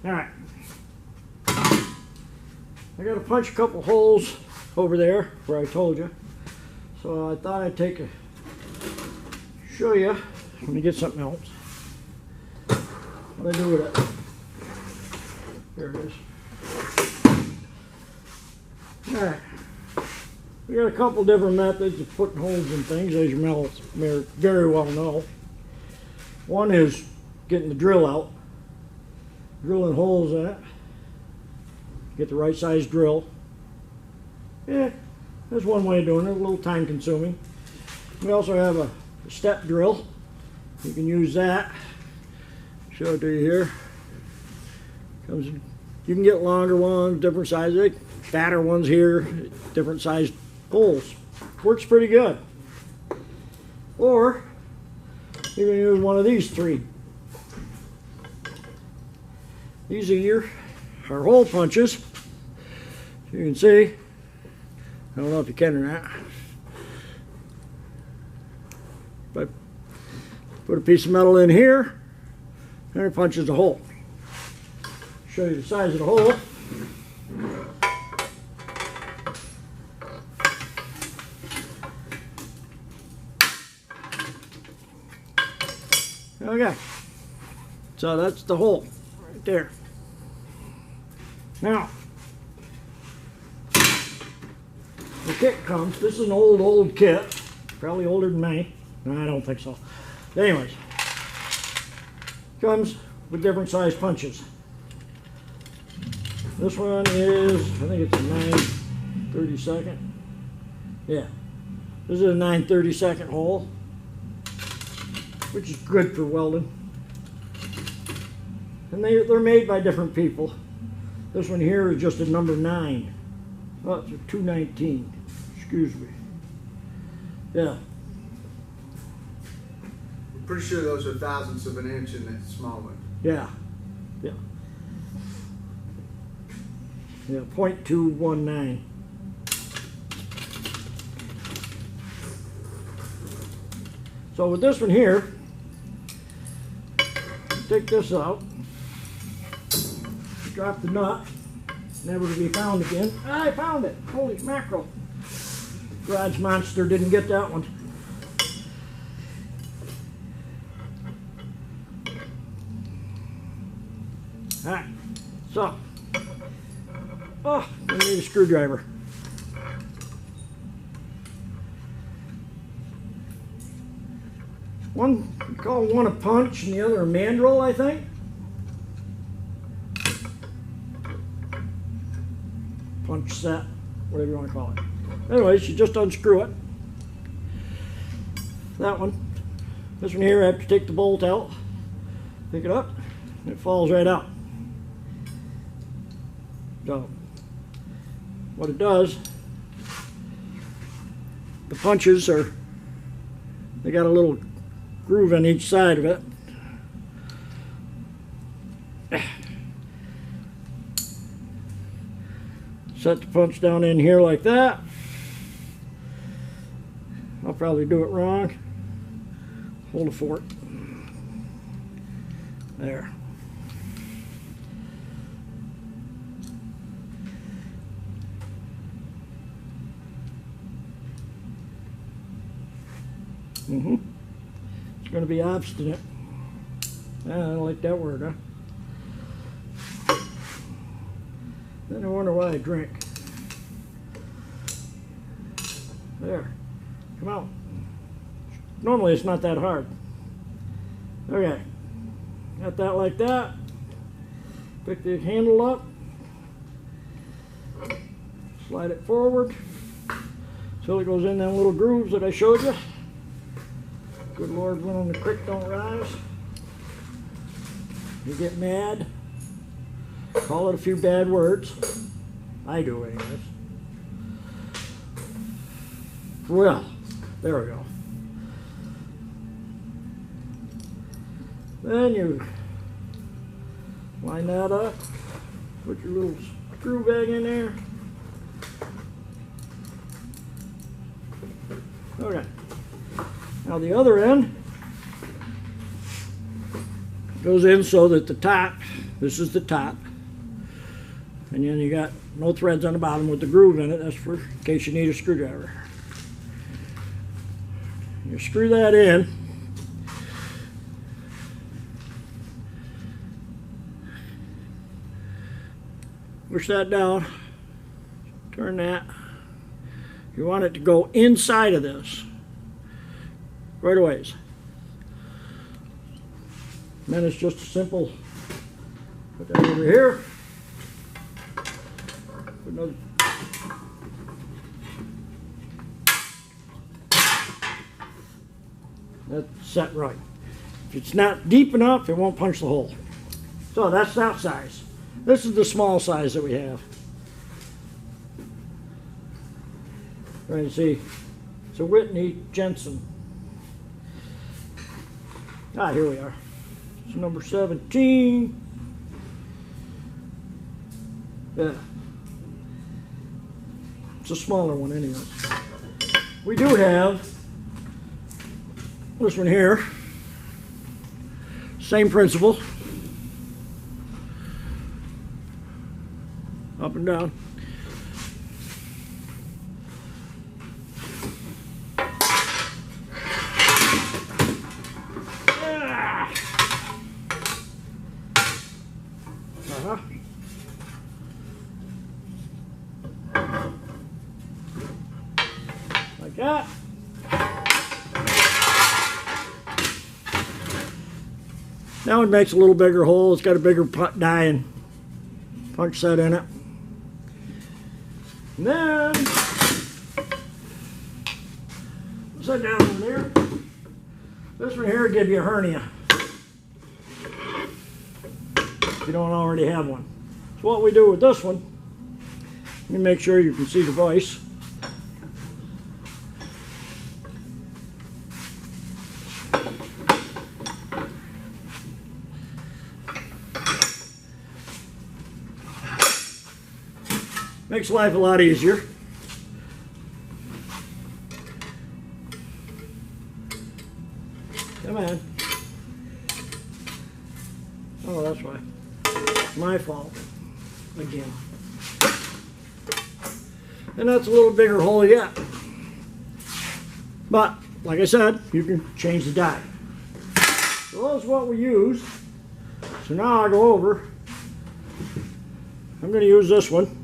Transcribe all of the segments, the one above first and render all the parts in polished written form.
Alright. I got to punch a couple holes over there where I told you. So I thought I'd show you. Let me get something else. What do I do with it? There it is. Alright. We got a couple different methods of putting holes in things, as you very well know. One is getting the drill out, drilling holes in it. Get the right size drill. Yeah, that's one way of doing it, a little time consuming. We also have a step drill. You can use that. Show it to you here. You can get longer ones, different sizes, fatter ones here, different sized holes. Works pretty good. Or you can use one of these three. These are our hole punches. You can see, I don't know if you can or not, but put a piece of metal in here and it punches a hole. Show you the size of the hole. Okay, so that's the hole right there. Now, the kit comes, this is an old kit, probably older than me. No, I don't think so. But anyways, comes with different size punches. This one is, I think it's a 9/32. Yeah, this is a 9/32 hole, which is good for welding. And they're made by different people. This one here is just a number 9. Oh, it's a 219. Excuse me. Yeah. I'm pretty sure those are thousandths of an inch in that small one. Yeah. Yeah. Yeah, 0.219. So with this one here, take this out, drop the nut, never to be found again. I found it! Holy mackerel! Garage monster didn't get that one. Alright, so, I need a screwdriver. One, we call one a punch and the other a mandrel, I think. Punch set, whatever you want to call it. Anyways, you just unscrew it. That one. This one here, I have to take the bolt out, pick it up, and it falls right out. So, what it does, the punches they got a little groove on each side of it. Set the punch down in here like that. I'll probably do it wrong. Hold a fork. There. It's going to be obstinate. I don't like that word, huh? Then I wonder why I drink. There. Come out. Normally it's not that hard. Okay. Got that like that. Pick the handle up. Slide it forward. So it goes in them little grooves that I showed you. Good Lord, when the creek don't rise. You get mad. Call it a few bad words. I do anyways. Well, there we go. Then you line that up. Put your little screw bag in there. Okay. Now the other end goes in so that the top This is the top. And then you got no threads on the bottom with the groove in it. That's for in case you need a screwdriver. You screw that in. Push that down. Turn that. You want it to go inside of this. Right away. And then it's just a simple, put that over here. Put another. That's set right. If it's not deep enough, it won't punch the hole. So that's that size. This is the small size that we have. Trying to see. It's a Whitney Jensen. Ah, here we are. It's number 17. Yeah. It's a smaller one anyway. We do have this one here. Same principle. Up and down. Like that. Now it makes a little bigger hole. It's got a bigger die and punch set in it. And then set down over there. This one here will give you a hernia if you don't already have one. So what we do with this one, let me make sure you can see the vise. Makes life a lot easier. Come on. Oh, that's why. My fault. Again. And that's a little bigger hole yet. But, like I said, you can change the die. So that's what we use. So now I go over. I'm going to use this one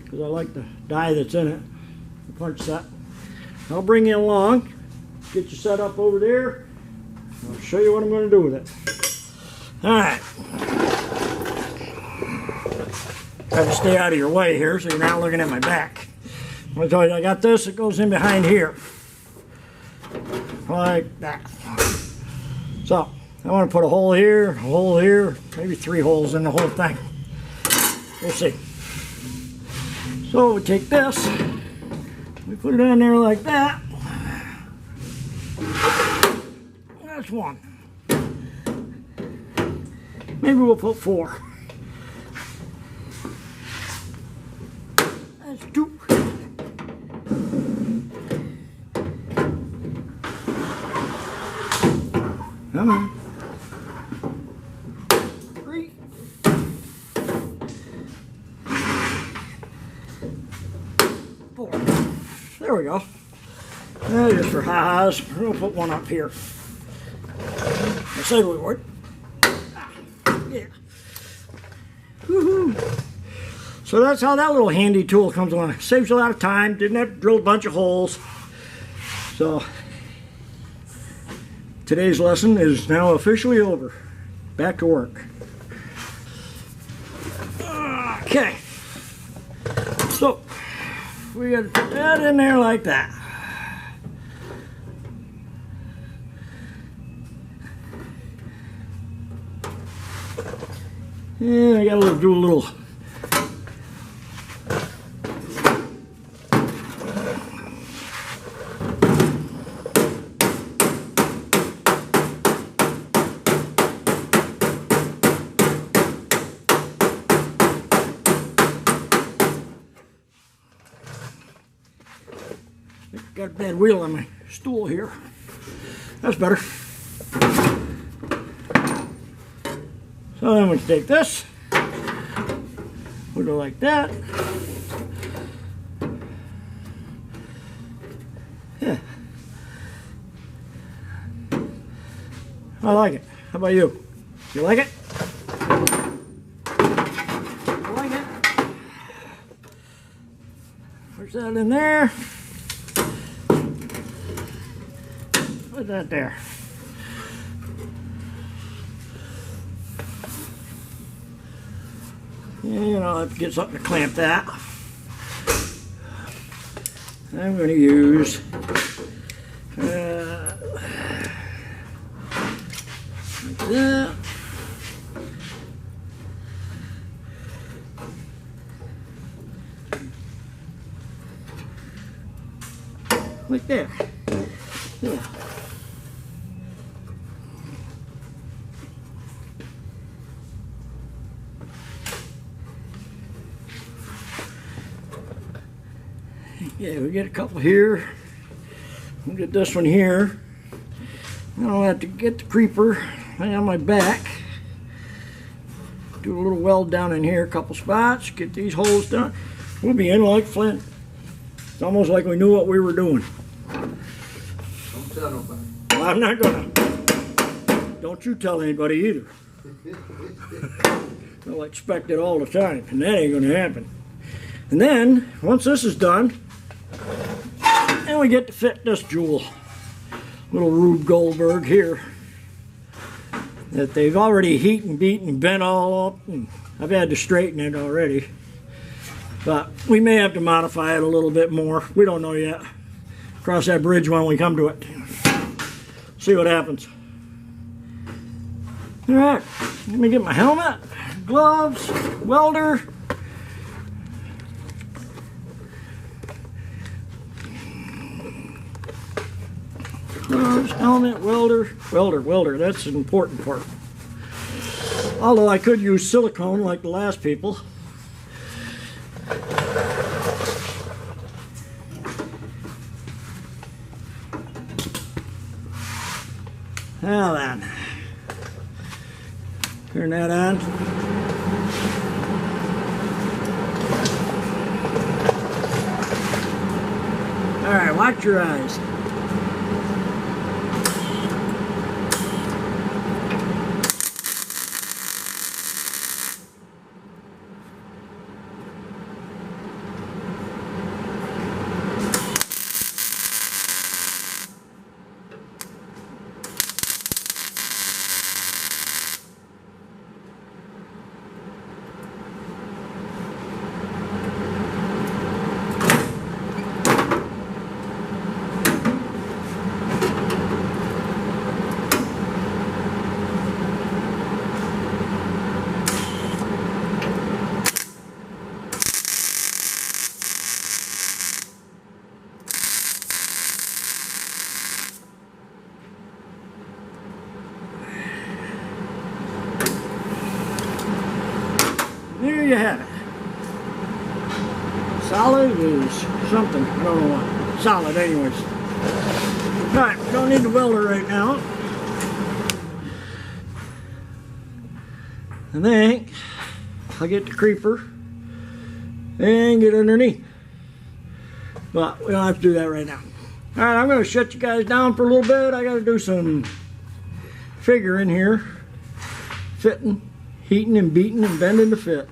because I like the die that's in it, the punch set. I'll bring you along, get you set up over there. I'll show you what I'm going to do with it. All right. Try to stay out of your way here so you're not looking at my back. I'm going to tell you, I got this, it goes in behind here. Like that. So, I want to put a hole here, maybe 3 holes in the whole thing. We'll see. So we take this, we put it on there like that. That's one. Maybe we'll put 4. That's 2. Come on. 3. 4. There we go. Now just for ha-has, we're gonna put one up here. I said we would. Yeah. Woohoo! So that's how that little handy tool comes along. Saves you a lot of time. Didn't have to drill a bunch of holes. So today's lesson is now officially over. Back to work. Okay. So we got to put that in there like that. And I got to do a little. Got a bad wheel on my stool here. That's better. So So then we take this, put it like that. Yeah. I like it. How about you? You like it? I like it. Push that in there. Put that there. And I'll have to get something to clamp that. I'm going to use like that. Like that. Yeah. Yeah, we get a couple here. We'll get this one here. Then I'll have to get the creeper lay on my back. Do a little weld down in here, a couple spots. Get these holes done. We'll be in like flint. It's almost like we knew what we were doing. Don't tell nobody. Well, I'm not gonna. Don't you tell anybody either. They'll expect it all the time, and that ain't gonna happen. And then, once this is done, then we get to fit this jewel. Little Rube Goldberg here. That they've already heat and beat and bent all up. And I've had to straighten it already. But we may have to modify it a little bit more. We don't know yet. Cross that bridge when we come to it. See what happens. Alright, let me get my helmet, gloves, welder. Gloves, helmet, welder, that's an important part. Although I could use silicone like the last people. Now then, turn that on. All right, watch your eyes. There you have it. Solid is something. I don't know what. Solid anyways. Alright, we don't need the welder right now. I think I'll get the creeper and get underneath. But we don't have to do that right now. Alright, I'm going to shut you guys down for a little bit. I got to do some figuring here. Fitting, heating and beating and bending to fit.